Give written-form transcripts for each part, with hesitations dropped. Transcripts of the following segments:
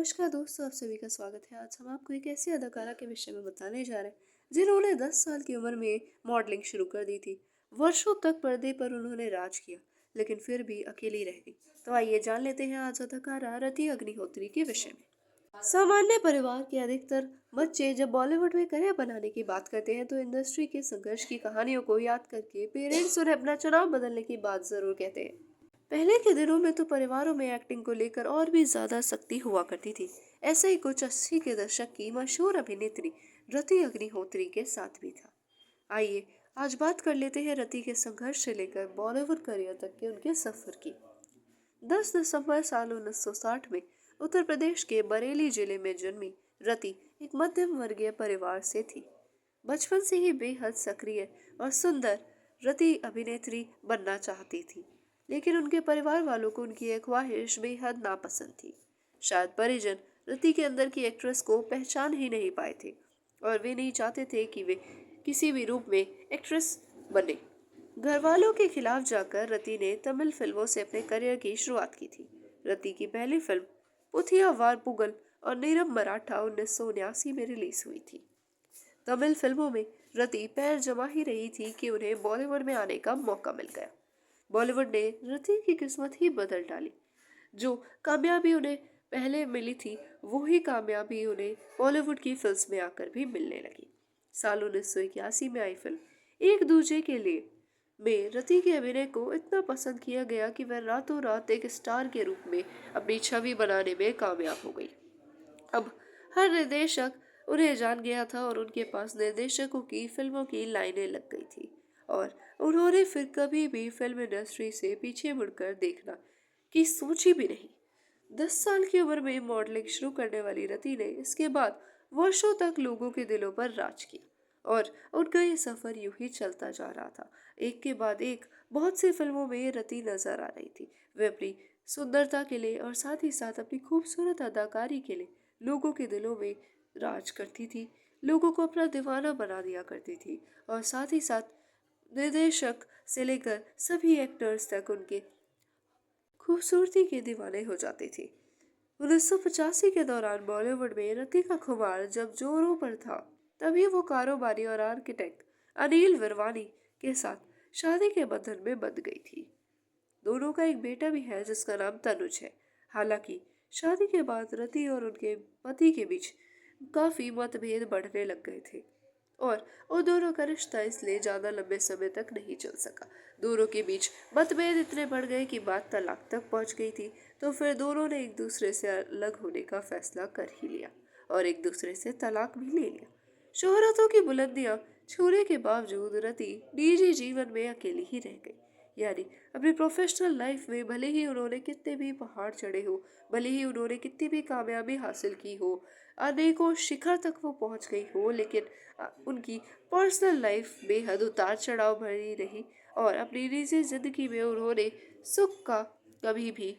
नमस्कार दोस्तों, आप सभी का स्वागत है। आज हम आपको एक ऐसी अदाकारा के विषय में बताने जा रहे हैं जिन्होंने 10 साल की उम्र में मॉडलिंग शुरू कर दी थी। वर्षों तक पर्दे पर उन्होंने राज किया, लेकिन फिर भी अकेली रह गई। तो आइए जान लेते हैं आज अदाकारा रति अग्निहोत्री के विषय में। सामान्य परिवार के अधिकतर बच्चे जब बॉलीवुड में करियर बनाने की बात करते हैं तो इंडस्ट्री के संघर्ष की कहानियों को याद करके पेरेंट्स उन्हें अपना चुनाव बदलने की बात जरूर कहते हैं। पहले के दिनों में तो परिवारों में एक्टिंग को लेकर और भी ज्यादा सख्ती हुआ करती थी। ऐसा ही कुछ 80 के दशक की मशहूर अभिनेत्री रति अग्निहोत्री के साथ भी था। आइए आज बात कर लेते हैं रति के संघर्ष से लेकर बॉलीवुड करियर तक के उनके सफर की। 10 दिसंबर साल 1960 में उत्तर प्रदेश के बरेली जिले में जन्मी रति एक मध्यम वर्गीय परिवार से थी। बचपन से ही बेहद सक्रिय और सुंदर रति अभिनेत्री बनना चाहती थी, लेकिन उनके परिवार वालों को उनकी एक ख्वाहिश बेहद नापसंद थी। शायद परिजन रति के अंदर की एक्ट्रेस को पहचान ही नहीं पाए थे और वे नहीं चाहते थे कि वे किसी भी रूप में एक्ट्रेस बने। घर वालों के खिलाफ जाकर रति ने तमिल फिल्मों से अपने करियर की शुरुआत की थी। रति की पहली फिल्म पुथिया वारपुगल और नीरम मराठा 1979 में रिलीज हुई थी। तमिल फिल्मों में रति पैर जमा ही रही थी कि उन्हें बॉलीवुड में आने का मौका मिल गया। बॉलीवुड ने रति की किस्मत ही बदल डाली। जो कामयाबी उन्हें पहले मिली थी, वही कामयाबी उन्हें बॉलीवुड की फिल्म में आकर भी मिलने लगी। साल 1981 में आई फिल्म एक दूजे के लिए में रति के अभिनय को इतना पसंद किया गया कि वह रातों रात एक स्टार के रूप में अपनी छवि बनाने में कामयाब हो गई। अब हर निर्देशक उन्हें जान गया था और उनके पास निर्देशकों की फिल्मों की लाइनें लग गई थी और उन्होंने फिर कभी भी फिल्म इंडस्ट्री से पीछे मुड़कर देखना की सोची भी नहीं। 10 साल की उम्र में मॉडलिंग शुरू करने वाली रति ने इसके बाद वर्षों तक लोगों के दिलों पर राज किया और उनका ये सफर यूं ही चलता जा रहा था। एक के बाद एक बहुत सी फिल्मों में रति नजर आ रही थी। वे अपनी सुंदरता के लिए और साथ ही साथ अपनी खूबसूरत अदाकारी के लिए लोगों के दिलों में राज करती थी, लोगों को अपना दीवाना बना दिया करती थी और साथ ही साथ निर्देशक से लेकर सभी एक्टर्स तक उनके खूबसूरती के दीवाने हो जाते थे। 1985 के दौरान बॉलीवुड में रति का खुमार जब जोरों पर था, तभी वो कारोबारी और आर्किटेक्ट अनिल विरवानी के साथ शादी के बंधन में बंध गई थी। दोनों का एक बेटा भी है जिसका नाम तनुज है। हालांकि शादी के बाद रति और उनके पति के बीच काफी मतभेद बढ़ने लग गए थे और उन दोनों का रिश्ता इसलिए ज्यादा लंबे समय तक नहीं चल सका। दोनों के बीच मतभेद इतने बढ़ गए कि बात तलाक तक पहुंच गई थी। तो फिर दोनों ने एक दूसरे से अलग होने का फैसला कर ही लिया और एक दूसरे से तलाक भी ले लिया। शोहरतों की बुलंदियां छूने के बावजूद रति निजी जीवन में अकेली ही रह गई। यानी अपनी प्रोफेशनल लाइफ में भले ही उन्होंने कितने भी पहाड़ चढ़े हो, भले ही उन्होंने कितनी भी कामयाबी हासिल की हो, अनेकों शिखर तक वो पहुंच गई हो, लेकिन उनकी पर्सनल लाइफ बेहद उतार चढ़ाव भरी रही और अपनी निजी जिंदगी में उन्होंने सुख का कभी भी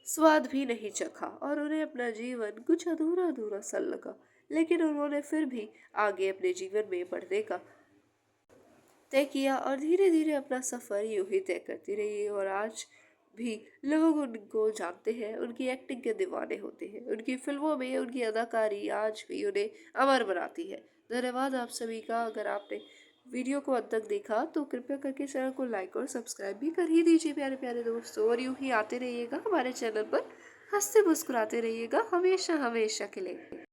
स्वाद भी नहीं चखा और उन्हें अपना जीवन कुछ अधूरा अधूरा सा लगा। लेकिन उन्होंने फिर भी आगे अपने जीवन में बढ़ने का तय किया और धीरे धीरे अपना सफर यूं ही तय करती रही और आज भी लोग उनको जानते हैं, उनकी एक्टिंग के दीवाने होते हैं। उनकी फिल्मों में उनकी अदाकारी आज भी उन्हें अमर बनाती है। धन्यवाद आप सभी का। अगर आपने वीडियो को अंत तक देखा तो कृपया करके चैनल को लाइक और सब्सक्राइब भी कर ही दीजिए प्यारे प्यारे दोस्तों, और यूं ही आते रहिएगा हमारे चैनल पर, हंसते मुस्कुराते रहिएगा हमेशा हमेशा के लिए।